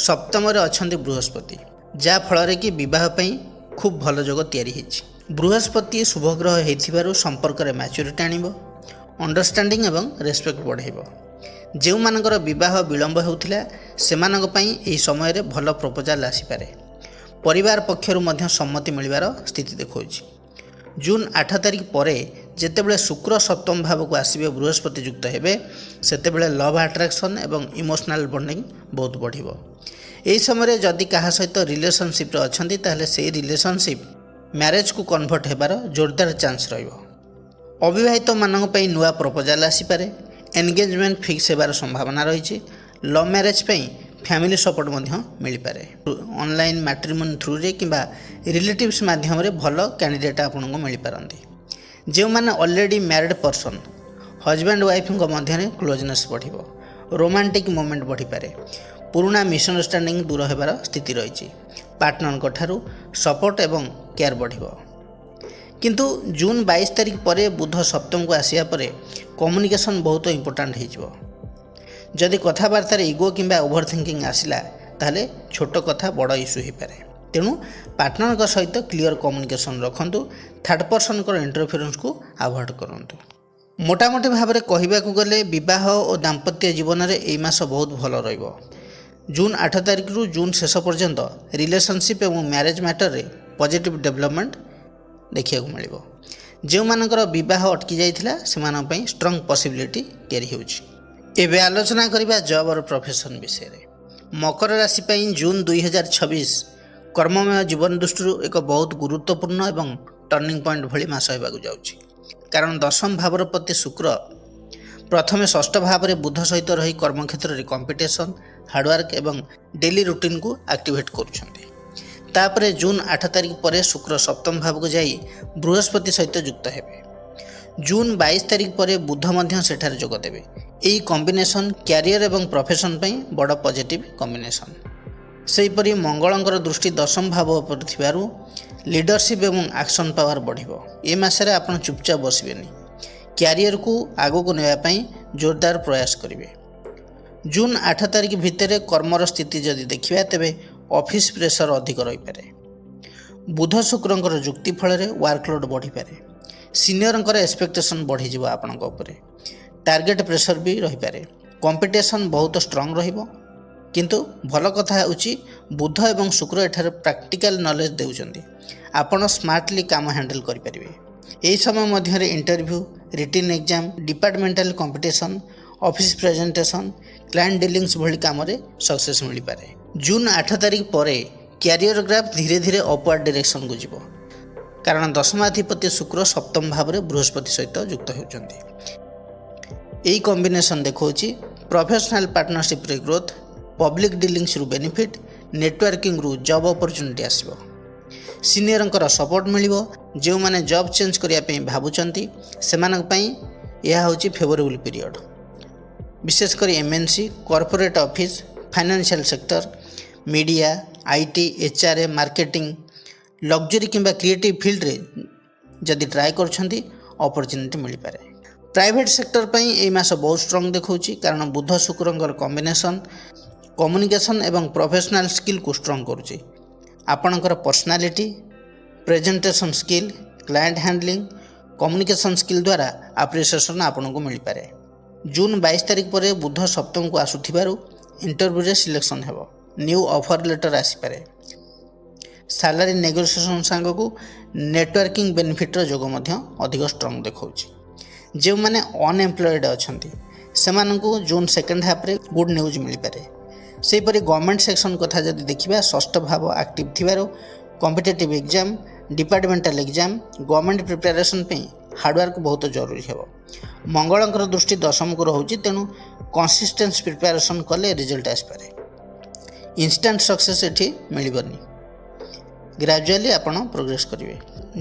ସପ୍ତମରେ ଅଛନ୍ତି ବୃହସ୍ପତି, ଯାହା ଫଳରେ କି ବିବାହ ପାଇଁ ଖୁବ୍ ଭଲ ଯୋଗ ତିଆରି ହୋଇଛି। ବୃହସ୍ପତି ଶୁଭଗ୍ରହ ହୋଇଥିବାରୁ ସମ୍ପର୍କରେ ମ୍ୟାଚୁରିଟି ଆଣିବ, ଅଣ୍ଡରଷ୍ଟାଣ୍ଡିଂ ଏବଂ ରେସ୍ପେକ୍ଟ ବଢ଼ାଇବ। ଯେଉଁମାନଙ୍କର ବିବାହ ବିଳମ୍ବ ହେଉଥିଲା ସେମାନଙ୍କ ପାଇଁ ଏହି ସମୟରେ ଭଲ ପ୍ରପୋଜାଲ୍ ଆସିପାରେ। ପରିବାର ପକ୍ଷରୁ ମଧ୍ୟ ସମ୍ମତି ମିଳିବାର ସ୍ଥିତି ଦେଖାଉଛି। ଜୁନ୍ 8 ତାରିଖ ପରେ ଯେତେବେଳେ ଶୁକ୍ର ସପ୍ତମ ଭାବକୁ ଆସିବେ, ବୃହସ୍ପତି ଯୁକ୍ତ ହେବେ, ସେତେବେଳେ ଲଭ୍ ଆଟ୍ରାକ୍ସନ୍ ଏବଂ ଇମୋସନାଲ୍ ବଣ୍ଡିଂ ବହୁତ ବଢ଼ିବ। ଏହି ସମୟରେ ଯଦି କାହା ସହିତ ରିଲେସନସିପ୍ରେ ଅଛନ୍ତି ତାହେଲେ ସେହି ରିଲେସନସିପ୍ ମ୍ୟାରେଜକୁ କନଭର୍ଟ ହେବାର ଜୋରଦାର ଚାନ୍ସ ରହିବ। ଅବିବାହିତମାନଙ୍କ ପାଇଁ ନୂଆ ପ୍ରପୋଜାଲ୍ ଆସିପାରେ। ଏନଗେଜମେଣ୍ଟ ଫିକ୍ସ ହେବାର ସମ୍ଭାବନା ରହିଛି। ଲଭ୍ ମ୍ୟାରେଜ୍ ପାଇଁ ଫ୍ୟାମିଲି ସପୋର୍ଟ ମଧ୍ୟ ମିଳିପାରେ। ଅନଲାଇନ୍ ମ୍ୟାଟ୍ରିମୋନି ଥ୍ରୁରେ କିମ୍ବା ରିଲେଟିଭ୍ସ ମାଧ୍ୟମରେ ଭଲ କ୍ୟାଣ୍ଡିଡେଟ୍ ଆପଣଙ୍କୁ ମିଳିପାରନ୍ତି। ଯେଉଁମାନେ ଅଲରେଡ଼ି ମ୍ୟାରିଡ୍ ପର୍ସନ୍, ହଜବ୍ୟାଣ୍ଡ ୱାଇଫ୍ଙ୍କ ମଧ୍ୟରେ କ୍ଲୋଜନେସ୍ ବଢ଼ିବ। ରୋମାଣ୍ଟିକ୍ ମୁଭମେଣ୍ଟ ବଢ଼ିପାରେ। ପୁରୁଣା ମିସ୍ଅଣ୍ଡରଷ୍ଟାଣ୍ଡିଂ ଦୂର ହେବାର ସ୍ଥିତି ରହିଛି। ପାର୍ଟନରଙ୍କ ଠାରୁ ସପୋର୍ଟ ଏବଂ କେୟାର ବଢ଼ିବ। କିନ୍ତୁ ଜୁନ୍ 22 ତାରିଖ ପରେ ବୁଧ ସପ୍ତମକୁ ଆସିବା ପରେ କମ୍ୟୁନିକେସନ୍ ବହୁତ ଇମ୍ପୋର୍ଟାଣ୍ଟ ହୋଇଯିବ। ଯଦି କଥାବାର୍ତ୍ତାରେ ଇଗୋ କିମ୍ବା ଓଭର ଥିଙ୍କିଂ ଆସିଲା ତାହେଲେ ଛୋଟ କଥା ବଡ଼ ଇସ୍ୟୁ ହୋଇପାରେ। ତେଣୁ ପାର୍ଟନରଙ୍କ ସହିତ କ୍ଲିଅର କମ୍ୟୁନିକେସନ୍ ରଖନ୍ତୁ। ଥାର୍ଡ଼ ପର୍ସନଙ୍କର ଇଣ୍ଟରଫିୟରେନ୍ସକୁ ଆଭଏଡ଼ କରନ୍ତୁ। ମୋଟାମୋଟି ଭାବରେ କହିବାକୁ ଗଲେ ବିବାହ ଓ ଦାମ୍ପତ୍ୟ ଜୀବନରେ ଏହି ମାସ ବହୁତ ଭଲ ରହିବ। ଜୁନ୍ 8 ତାରିଖରୁ ଜୁନ୍ ଶେଷ ପର୍ଯ୍ୟନ୍ତ ରିଲେସନସିପ୍ ଏବଂ ମ୍ୟାରେଜ୍ ମ୍ୟାଟରରେ ପଜିଟିଭ୍ ଡେଭଲପମେଣ୍ଟ ଦେଖିବାକୁ ମିଳିବ। ଯେଉଁମାନଙ୍କର ବିବାହ ଅଟକି ଯାଇଥିଲା ସେମାନଙ୍କ ପାଇଁ ଷ୍ଟ୍ରଙ୍ଗ ପସିବିଲିଟି ତିଆରି ହେଉଛି। ଏବେ ଆଲୋଚନା କରିବା ଜବ୍ ଓ ପ୍ରଫେସନ୍ ବିଷୟରେ। ମକର ରାଶି ପାଇଁ ଜୁନ୍ 2026 କର୍ମମୟ ଜୀବନ ଦୃଷ୍ଟିରୁ ଏକ ବହୁତ ଗୁରୁତ୍ୱପୂର୍ଣ୍ଣ ଏବଂ ଟର୍ଣ୍ଣିଂ ପଏଣ୍ଟ ଭଳି ମାସ ହେବାକୁ ଯାଉଛି। କାରଣ ଦଶମ ଭାବର ପ୍ରତି ଶୁକ୍ର ପ୍ରଥମେ ଷଷ୍ଠ ଭାବରେ ବୁଧ ସହିତ ରହି କର୍ମକ୍ଷେତ୍ରରେ କମ୍ପିଟିସନ୍, ହାର୍ଡ଼ୱାର୍କ ଏବଂ ଡେଲି ରୁଟିନ୍କୁ ଆକ୍ଟିଭେଟ୍ କରୁଛନ୍ତି। ତାପରେ ଜୁନ୍ 8 ତାରିଖ ପରେ ଶୁକ୍ର ସପ୍ତମ ଭାବକୁ ଯାଇ ବୃହସ୍ପତି ସହିତ ଯୁକ୍ତ ହେବେ। ଜୁନ୍ 22 ତାରିଖ ପରେ ବୁଧ ମଧ୍ୟ ସେଠାରେ ଯୋଗ ଦେବେ। ଏହି କମ୍ବିନେସନ୍ କ୍ୟାରିୟର ଏବଂ ପ୍ରଫେସନ୍ ପାଇଁ ବଡ଼ ପଜିଟିଭ୍ କମ୍ବିନେସନ୍। ସେହିପରି ମଙ୍ଗଳଙ୍କର ଦୃଷ୍ଟି ଦଶମ ଭାବ ଉପରେ ଥିବାରୁ ଲିଡରସିପ୍ ଏବଂ ଆକ୍ସନ୍ ପାୱାର ବଢ଼ିବ। ଏ ମାସରେ ଆପଣ ଚୁପଚାପ ବସିବେନି, କ୍ୟାରିୟରକୁ ଆଗକୁ ନେବା ପାଇଁ ଜୋରଦାର ପ୍ରୟାସ କରିବେ। ଜୁନ୍ 8 ତାରିଖ ଭିତରେ କର୍ମର ସ୍ଥିତି ଯଦି ଦେଖିବା ତେବେ ଅଫିସ୍ ପ୍ରେସର ଅଧିକ ରହିପାରେ। ବୁଧ ଶୁକ୍ରଙ୍କର ଯୁକ୍ତି ଫଳରେ ୱାର୍କଲୋଡ଼ ବଢ଼ିପାରେ। ସିନିୟରଙ୍କର ଏକ୍ସପେକ୍ଟେସନ୍ ବଢ଼ିଯିବ ଆପଣଙ୍କ ଉପରେ। ଟାର୍ଗେଟ୍ ପ୍ରେସର ବି ରହିପାରେ। କମ୍ପିଟିସନ୍ ବହୁତ ଷ୍ଟ୍ରଙ୍ଗ ରହିବ। କିନ୍ତୁ ଭଲ କଥା ହେଉଛି ବୁଧ ଏବଂ ଶୁକ୍ର ଏଠାରେ ପ୍ରାକ୍ଟିକାଲ ନଲେଜ୍ ଦେଉଛନ୍ତି। ଆପଣ ସ୍ମାର୍ଟଲି କାମ ହ୍ୟାଣ୍ଡେଲ୍ କରିପାରିବେ। ଏହି ସମୟ ମଧ୍ୟରେ interview, written exam, departmental competition, office presentation, client dealings ଭଳି କାମରେ ସକ୍ସେସ୍ ମିଳିପାରେ। ଜୁନ୍ 8 ତାରିଖ ପରେ କ୍ୟାରିୟର ଗ୍ରାଫ୍ ଧୀରେ ଧୀରେ ଅପୱାର୍ଡ ଡିରେକ୍ସନକୁ ଯିବ। କାରଣ ଦଶମାଧିପତି ଶୁକ୍ର ସପ୍ତମ ଭାବରେ ବୃହସ୍ପତି ସହିତ ଯୁକ୍ତ ହେଉଛନ୍ତି। ଏହି କମ୍ବିନେସନ୍ ଦେଖାଉଛି ପ୍ରଫେସନାଲ ପାର୍ଟନରସିପ୍ରେ ଗ୍ରୋଥ୍, ପବ୍ଲିକ୍ ଡିଲିଂସରୁ ବେନିଫିଟ୍, ନେଟୱାର୍କିଂରୁ ଜବ୍ ଅପରଚ୍ୟୁନିଟି ଆସିବ। ସିନିୟରଙ୍କର ସପୋର୍ଟ ମିଳିବ। ଯେଉଁମାନେ ଜବ୍ ଚେଞ୍ଜ କରିବା ପାଇଁ ଭାବୁଛନ୍ତି ସେମାନଙ୍କ ପାଇଁ ଏହା ହେଉଛି ଫେଭରେବୁଲ୍ ପିରିୟଡ଼। ବିଶେଷ କରି MNC, corporate office, financial sector, media, IT, HRA, marketing, luxury କିମ୍ବା କ୍ରିଏଟିଭ୍ ଫିଲ୍ଡରେ ଯଦି ଟ୍ରାଏ କରୁଛନ୍ତି ଅପରଚ୍ୟୁନିଟି ମିଳିପାରେ। ପ୍ରାଇଭେଟ୍ ସେକ୍ଟର ପାଇଁ ଏହି ମାସ ବହୁତ ଷ୍ଟ୍ରଙ୍ଗ ଦେଖାଉଛି। କାରଣ ବୁଧ ଶୁକ୍ରଙ୍କର କମ୍ବିନେସନ୍ କମ୍ୟୁନିକେସନ୍ ଏବଂ ପ୍ରଫେସନାଲ ସ୍କିଲ୍କୁ ଷ୍ଟ୍ରଙ୍ଗ କରୁଛି। ଆପଣଙ୍କର personality, presentation skill, client handling, communication skill ଦ୍ୱାରା ଆପ୍ରିସିଏସନ୍ ଆପଣଙ୍କୁ ମିଳିପାରେ। ଜୁନ୍ 22 ତାରିଖ ପରେ ବୁଧ ସପ୍ତମକୁ ଆସୁଥିବାରୁ ଇଣ୍ଟରଭ୍ୟୁରେ ସିଲେକ୍ସନ୍ ହେବ। ନ୍ୟୁ ଅଫର୍ ଲେଟର୍ ଆସିପାରେ। ସାଲାରୀ ନେଗୋସିଏସନ୍ ସାଙ୍ଗକୁ ନେଟୱାର୍କିଂ ବେନିଫିଟ୍ର ଯୋଗ ମଧ୍ୟ ଅଧିକ ଷ୍ଟ୍ରଙ୍ଗ ଦେଖାଉଛି। ଯେଉଁମାନେ ଅନଏମ୍ପ୍ଲଏଡ଼୍ ଅଛନ୍ତି ସେମାନଙ୍କୁ ଜୁନ୍ ସେକେଣ୍ଡ ହାଫ୍ରେ ଗୁଡ୍ ନ୍ୟୁଜ୍ ମିଳିପାରେ। ସେହିପରି ଗଭର୍ଣ୍ଣମେଣ୍ଟ ସେକ୍ସନ୍ କଥା ଯଦି ଦେଖିବା, ଷଷ୍ଠ ଭାବ ଆକ୍ଟିଭ୍ ଥିବାରୁ competitive exam, departmental exam, government preparation ପାଇଁ ହାର୍ଡ଼ୱାର୍କ ବହୁତ ଜରୁରୀ ହେବ। ମଙ୍ଗଳଙ୍କର ଦୃଷ୍ଟି ଦଶମକୁ ରହୁଛି, ତେଣୁ କନସିଷ୍ଟେନ୍ସ ପ୍ରିପାରେସନ୍ କଲେ ରେଜଲ୍ଟ ଆସିପାରେ। ଇନଷ୍ଟାଣ୍ଟ ସକ୍ସେସ୍ ଏଠି ମିଳିବନି, ଗ୍ରାଜୁଆଲି ଆପଣ ପ୍ରୋଗ୍ରେସ୍ କରିବେ।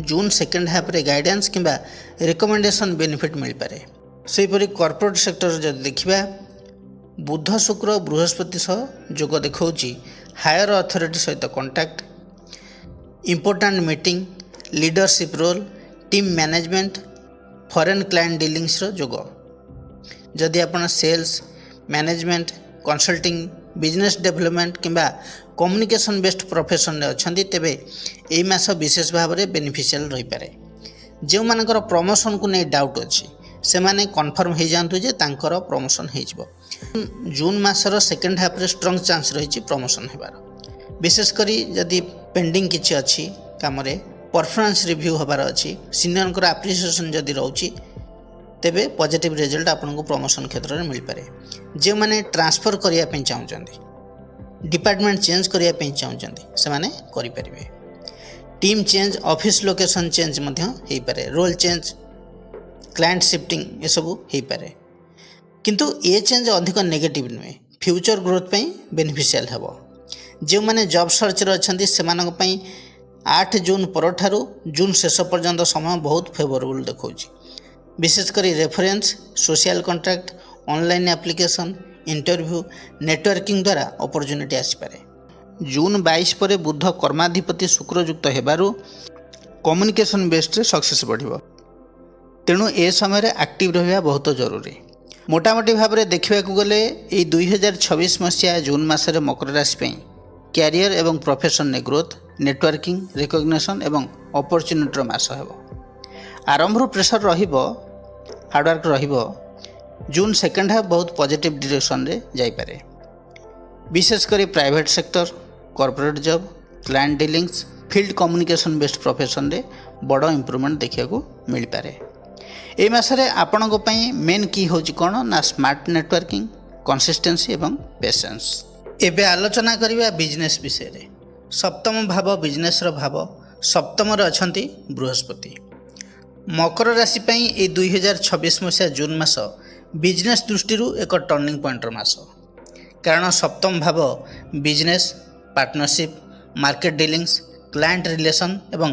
ଜୁନ୍ ସେକେଣ୍ଡ ହାଫ୍ରେ ଗାଇଡାନ୍ସ କିମ୍ବା ରେକମେଣ୍ଡେସନ୍ ବେନିଫିଟ୍ ମିଳିପାରେ। ସେହିପରି କର୍ପୋରେଟ୍ ସେକ୍ଟର ଯଦି ଦେଖିବା, ବୁଧ ଶୁକ୍ର ବୃହସ୍ପତି ସହ ଯୋଗ ଦେଖାଉଛି ହାୟର ଅଥରିଟି ସହିତ contact, important meeting, leadership role, team management, foreign client ଡିଲିଂସର ଯୋଗ। ଯଦି ଆପଣ sales, management, consulting, business development କିମ୍ବା କମ୍ୟୁନିକେସନ୍ ବେସ୍ଡ ପ୍ରଫେସନରେ ଅଛନ୍ତି, ତେବେ ଏହି ମାସ ବିଶେଷ ଭାବରେ ବେନିଫିସିଆଲ ରହିପାରେ। ଯେଉଁମାନଙ୍କର ପ୍ରମୋସନକୁ ନେଇ ଡାଉଟ୍ ଅଛି ସେମାନେ କନଫର୍ମ ହୋଇଯାଆନ୍ତୁ ଯେ ତାଙ୍କର ପ୍ରମୋସନ୍ ହୋଇଯିବ। ଜୁନ୍ ମାସର ସେକେଣ୍ଡ ହାଫ୍ରେ ଷ୍ଟ୍ରଙ୍ଗ ଚାନ୍ସ ରହିଛି ପ୍ରମୋସନ୍ ହେବାର। ବିଶେଷ କରି ଯଦି ପେଣ୍ଡିଂ କିଛି ଅଛି କାମରେ, ପରଫର୍ମାନ୍ସ ରିଭ୍ୟୁ ହେବାର ଅଛି, ସିନିୟରଙ୍କର ଆପ୍ରିସିଏସନ୍ ଯଦି ରହୁଛି, ତେବେ ପଜିଟିଭ୍ ରେଜଲ୍ଟ ଆପଣଙ୍କୁ ପ୍ରମୋସନ୍ କ୍ଷେତ୍ରରେ ମିଳିପାରେ। ଯେଉଁମାନେ ଟ୍ରାନ୍ସଫର୍ କରିବା ପାଇଁ ଚାହୁଁଛନ୍ତି, ଡିପାର୍ଟମେଣ୍ଟ ଚେଞ୍ଜ କରିବା ପାଇଁ ଚାହୁଁଛନ୍ତି, ସେମାନେ କରିପାରିବେ। Team change, office location change ମଧ୍ୟ ହୋଇପାରେ, ରୋଲ୍ ଚେଞ୍ଜ, କ୍ଲାଏଣ୍ଟ ସିଫ୍ଟିଂ ଏସବୁ ହୋଇପାରେ। କିନ୍ତୁ ଏ ଚେଞ୍ଜ ଅଧିକ ନେଗେଟିଭ୍ ନୁହେଁ, ଫ୍ୟୁଚର ଗ୍ରୋଥ୍ ପାଇଁ ବେନିଫିସିଆଲ ହେବ। ଯେଉଁମାନେ ଜବ୍ ସର୍ଚ୍ଚରେ ଅଛନ୍ତି ସେମାନଙ୍କ ପାଇଁ 8 ଜୁନ୍ ପରଠାରୁ ଜୁନ୍ ଶେଷ ପର୍ଯ୍ୟନ୍ତ ସମୟ ବହୁତ ଫେଭରେବୁଲ୍ ଦେଖାଉଛି। ବିଶେଷ କରି reference, social contract, online application, interview, networking ଦ୍ୱାରା ଅପରଚ୍ୟୁନିଟି ଆସିପାରେ। ଜୁନ୍ 22 ପରେ ବୁଧ କର୍ମାଧିପତି ଶୁକ୍ରଯୁକ୍ତ ହେବାରୁ କମ୍ୟୁନିକେସନ୍ ବେସ୍ଡରେ ସକ୍ସେସ୍ ବଢ଼ିବ। ତେଣୁ ଏ ସମୟରେ ଆକ୍ଟିଭ୍ ରହିବା ବହୁତ ଜରୁରୀ। ମୋଟାମୋଟି ଭାବରେ ଦେଖିବାକୁ ଗଲେ ଏହି 2026 ମସିହା ଜୁନ୍ ମାସରେ ମକର ରାଶି ପାଇଁ କ୍ୟାରିୟର ଏବଂ ପ୍ରଫେସନରେ ଗ୍ରୋଥ୍, ନେଟୱାର୍କିଂ, ରେକଗ୍ନେସନ୍ ଏବଂ ଅପରଚ୍ୟୁନିଟିର ମାସ ହେବ। ଆରମ୍ଭରୁ ପ୍ରେସର ରହିବ, ହାର୍ଡ଼ୱାର୍କ ରହିବ। ଜୁନ୍ ସେକେଣ୍ଡ ହାଫ୍ ବହୁତ ପଜିଟିଭ୍ ଡିରେକ୍ସନରେ ଯାଇପାରେ। ବିଶେଷ କରି private sector, corporate job, client dealings, field communication based ପ୍ରଫେସନରେ ବଡ଼ ଇମ୍ପ୍ରୁଭମେଣ୍ଟ ଦେଖିବାକୁ ମିଳିପାରେ। ଏହି ମାସରେ ଆପଣଙ୍କ ପାଇଁ ମେନ୍ କି ହେଉଛି କ'ଣ ନା ସ୍ମାର୍ଟ ନେଟୱାର୍କିଂ, କନସିଷ୍ଟେନ୍ସି ଏବଂ ପେସେନ୍ସ। ଏବେ ଆଲୋଚନା କରିବା ବିଜନେସ୍ ବିଷୟରେ। ସପ୍ତମ ଭାବ ବିଜନେସ୍ର ଭାବ, ସପ୍ତମରେ ଅଛନ୍ତି ବୃହସ୍ପତି। ମକର ରାଶି ପାଇଁ ଏହି 2026 ମସିହା ଜୁନ୍ ମାସ ବିଜନେସ୍ ଦୃଷ୍ଟିରୁ ଏକ ଟର୍ଣ୍ଣିଂ ପଏଣ୍ଟର ମାସ। କାରଣ ସପ୍ତମ ଭାବ business, partnership, market dealings, client relation ଏବଂ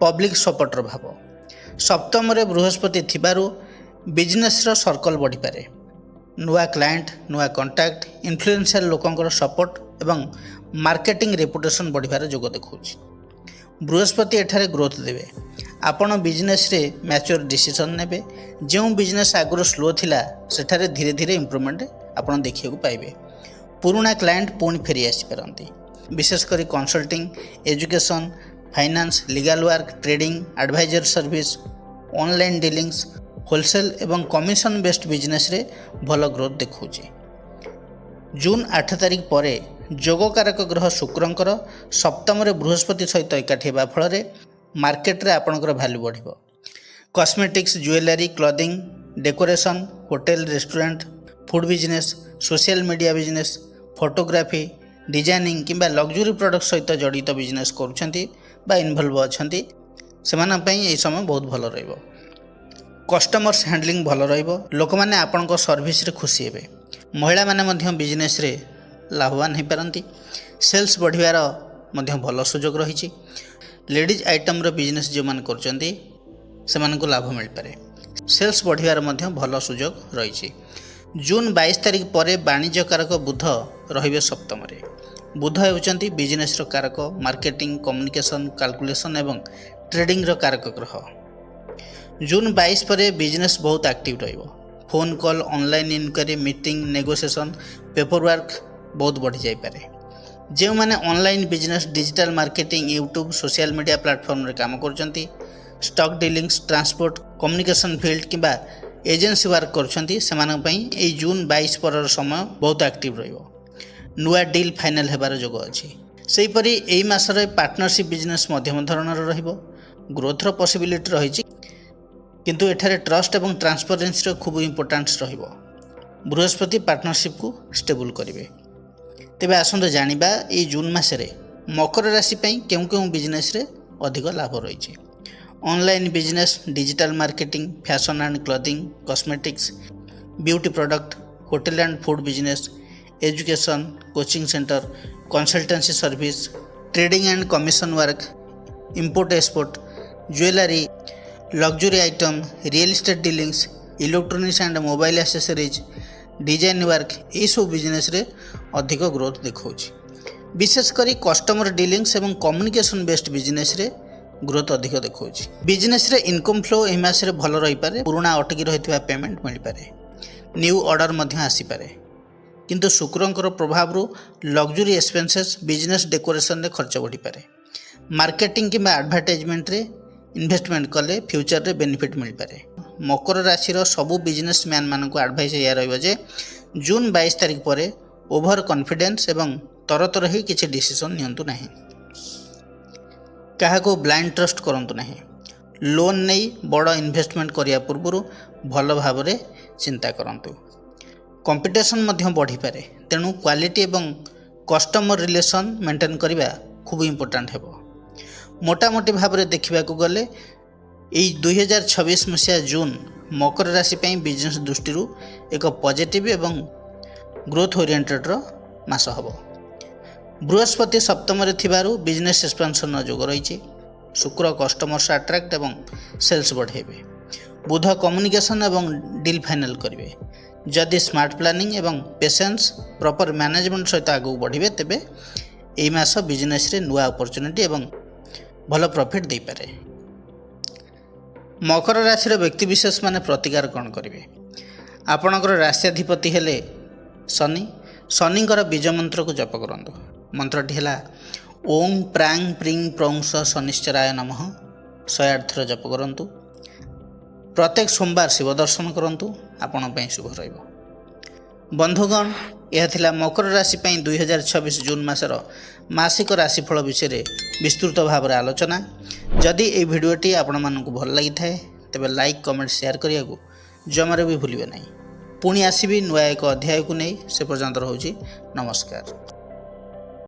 ପବ୍ଲିକ୍ ସପୋର୍ଟର ଭାବ। ସପ୍ତମରେ ବୃହସ୍ପତି ଥିବାରୁ ବିଜନେସ୍ର ସର୍କଲ୍ ବଢ଼ିପାରେ। ନୂଆ କ୍ଲାଏଣ୍ଟ, ନୂଆ କଣ୍ଟାକ୍ଟ, ଇନଫ୍ଲୁଏନ୍ସିଆଲ ଲୋକଙ୍କର ସପୋର୍ଟ ଏବଂ ମାର୍କେଟିଂ ରେପୁଟେସନ୍ ବଢ଼ିବାର ଯୋଗ ଦେଖାଉଛି। ବୃହସ୍ପତି ଏଠାରେ ଗ୍ରୋଥ୍ ଦେବେ। ଆପଣ ବିଜନେସ୍ରେ ମ୍ୟାଚୁର୍ ଡିସିସନ୍ ନେବେ। ଯେଉଁ ବିଜନେସ୍ ଆଗରୁ ସ୍ଲୋ ଥିଲା ସେଠାରେ ଧୀରେ ଧୀରେ ଇମ୍ପ୍ରୁଭମେଣ୍ଟ ଆପଣ ଦେଖିବାକୁ ପାଇବେ। ପୁରୁଣା କ୍ଲାଏଣ୍ଟ ପୁଣି ଫେରି ଆସିପାରନ୍ତି। ବିଶେଷ କରି consulting, education, finance, legal work, trading, advisor service, online dealings, wholesale ଏବଂ କମିଶନ୍ ବେସ୍ଡ ବିଜନେସ୍ରେ ଭଲ ଗ୍ରୋଥ୍ ଦେଖାଉଛି। ଜୁନ୍ 8 ତାରିଖ ପରେ ଯୋଗକାରକ ଗ୍ରହ ଶୁକ୍ରଙ୍କର ସପ୍ତମରେ ବୃହସ୍ପତି ସହିତ ଏକାଠି ହେବା ଫଳରେ ମାର୍କେଟରେ ଆପଣଙ୍କର ଭ୍ୟାଲୁ ବଢ଼ିବ। Cosmetics, jewellery, clothing, decoration, hotel, restaurant, food business, social media business, photography, designing କିମ୍ବା ଲକ୍ଜୁରୀ ପ୍ରଡ଼କ୍ଟ ସହିତ ଜଡ଼ିତ ବିଜନେସ୍ କରୁଛନ୍ତି ବା ଇନଭଲ୍ଭ ଅଛନ୍ତି, ସେମାନଙ୍କ ପାଇଁ ଏହି ସମୟ ବହୁତ ଭଲ ରହିବ। କଷ୍ଟମର୍ସ ହ୍ୟାଣ୍ଡଲିଂ ଭଲ ରହିବ। ଲୋକମାନେ ଆପଣଙ୍କ ସର୍ଭିସରେ ଖୁସି ହେବେ। ମହିଳାମାନେ ମଧ୍ୟ ବିଜନେସ୍ରେ ଲାଭବାନ ହୋଇପାରନ୍ତି। ସେଲ୍ସ ବଢ଼ିବାର ମଧ୍ୟ ଭଲ ସୁଯୋଗ ରହିଛି। ଲେଡ଼ିଜ୍ ଆଇଟମ୍ର ବିଜନେସ୍ ଯେଉଁମାନେ କରୁଛନ୍ତି ସେମାନଙ୍କୁ ଲାଭ ମିଳିପାରେ। ସେଲ୍ସ ବଢ଼ିବାର ମଧ୍ୟ ଭଲ ସୁଯୋଗ ରହିଛି। ଜୁନ୍ 22 ତାରିଖ ପରେ ବାଣିଜ୍ୟ କାରକ ବୁଧ ରହିବେ ସପ୍ତମରେ। ବୁଧ ହେଉଛନ୍ତି ବିଜନେସ୍ର କାରକ, ମାର୍କେଟିଂ, କମ୍ୟୁନିକେସନ୍, କାଲକୁଲେସନ୍ ଏବଂ ଟ୍ରେଡିଂର କାରକ ଗ୍ରହ। ଜୁନ୍ 22 ପରେ ବିଜନେସ୍ ବହୁତ ଆକ୍ଟିଭ୍ ରହିବ। Phone call, online enquiry, meeting, negotiation, paper work ବହୁତ ବଢ଼ିଯାଇପାରେ। ଯେଉଁମାନେ online business, digital marketing, YouTube, social media ପ୍ଲାଟଫର୍ମରେ କାମ କରୁଛନ୍ତି, stock dealings, transport, communication field କିମ୍ବା ଏଜେନ୍ସି ୱାର୍କ କରୁଛନ୍ତି, ସେମାନଙ୍କ ପାଇଁ ଏହି ଜୁନ୍ 22 ପରର ସମୟ ବହୁତ ଆକ୍ଟିଭ୍ ରହିବ। ନୂଆ ଡିଲ୍ ଫାଇନାଲ୍ ହେବାର ଯୋଗ ଅଛି। ସେହିପରି ଏହି ମାସରେ ପାର୍ଟନରସିପ୍ ବିଜନେସ୍ ମଧ୍ୟମ ଧରଣର ରହିବ। ଗ୍ରୋଥର ପସିବିଲିଟି ରହିଛି, କିନ୍ତୁ ଏଠାରେ ଟ୍ରଷ୍ଟ ଏବଂ ଟ୍ରାନ୍ସପାରେନ୍ସିର ଖୁବ୍ ଇମ୍ପୋର୍ଟାନ୍ସ ରହିବ। ବୃହସ୍ପତି ପାର୍ଟନରସିପ୍କୁ ଷ୍ଟେବୁଲ୍ କରିବେ। ତେବେ ଆସନ୍ତୁ ଜାଣିବା ଏହି ଜୁନ୍ ମାସରେ ମକର ରାଶି ପାଇଁ କେଉଁ କେଉଁ ବିଜନେସ୍ରେ ଅଧିକ ଲାଭ ରହିଛି। Online business, digital marketing, fashion and clothing, cosmetics, beauty product, hotel and food business, education, coaching centre, consultancy service, trading and commission work, import export, jewellery, luxury item, real estate dealings, electronics and mobile accessories, design work, यही सब business रे अधिक growth देखा। विशेषकर customer dealings एवं communication based business रे growth अधिक देखा। बिजनेस रे इनकम फ्लो एहि मास रे भल रही पारे। पुराना अटकी रही पेमेंट मिल पारे। न्यू ऑर्डर मध्य आसीपारे, किंतु शुक्रंकर प्रभाव लग्जरी एक्सपेंसेस, बिजनेस डेकोरेशन रे खर्च बढ़ी पारे। मार्केटिंग कि एडवर्टाइजमेंट रे इन्वेस्टमेंट कले फ्यूचर रे बेनिफिट मिल पारे। मकर राशि सबू बिजनेसमैन मान को एडवाइस या रही जून 22 तारिख पर ओभर कॉन्फिडेंस एवं तरतर ही किसी डिसीजन नियंतु नहीं। क्या ब्लाइंड ट्रस्ट करंतु नहीं। लोन नहीं बड़ इन्वेस्टमेंट करिया पूर्व भल भाव में चिंता करंतु। कंपटीशन मध्य बढ़ी पारे, तेणु क्वालिटी एवं कस्टमर रिलेशन मेंटेन करबा खूब इम्पोर्टेंट है। मोटामोटी भाव में देखा गले 2026 मसीहा जून मकर राशि ପାଇଁ बिजनेस दृष्टि एक पॉजिटिव एवं ग्रोथ ओरिएंटेड मास हम। बृहस्पति सप्तम थिबारु बिजनेस एक्सपेंशन जोग रही। शुक्र कस्टमर्स अट्रैक्ट एवं सेल्स बढ़ेबे। बुध कम्युनिकेशन एवं डील फाइनल करेंगे। जदि स्मार्ट प्लानिंग एवं पेशेंस प्रॉपर मैनेजमेंट सहित आगू बढ़े तेबे एई मास बिजनेस रे नुआ अपॉर्चुनिटी एवं भल प्रॉफिट दे पारे। मकर राशि व्यक्ति विशेष माने प्रतिकार कौन करेंगे। आपणकर राशिधिपति हेले शनि। शनिंकर बीज मंत्र को जप करंतु। मंत्रटी है ओं प्रांग प्रिंग प्रौंस शनिश्चराय नमः 108 थर जप करंतु। प्रत्येक सोमवार शिव दर्शन करंतु, आपण पई शुभ रहिबो। बंधुगण, यह थिला मकर राशि पई 2026 जून मासर मासिक राशिफल विषय विस्तृत भाव में आलोचना। जदि ये भिडियोटी आपण मानकु भल लगी थाए तेबे लाइक कमेंट शेयर करिया को जमारे भी भूलिबे नहीं। पुणी आसीबी नुआ एक अध्याय को नहीं। से पर्यंत रहूची नमस्कार।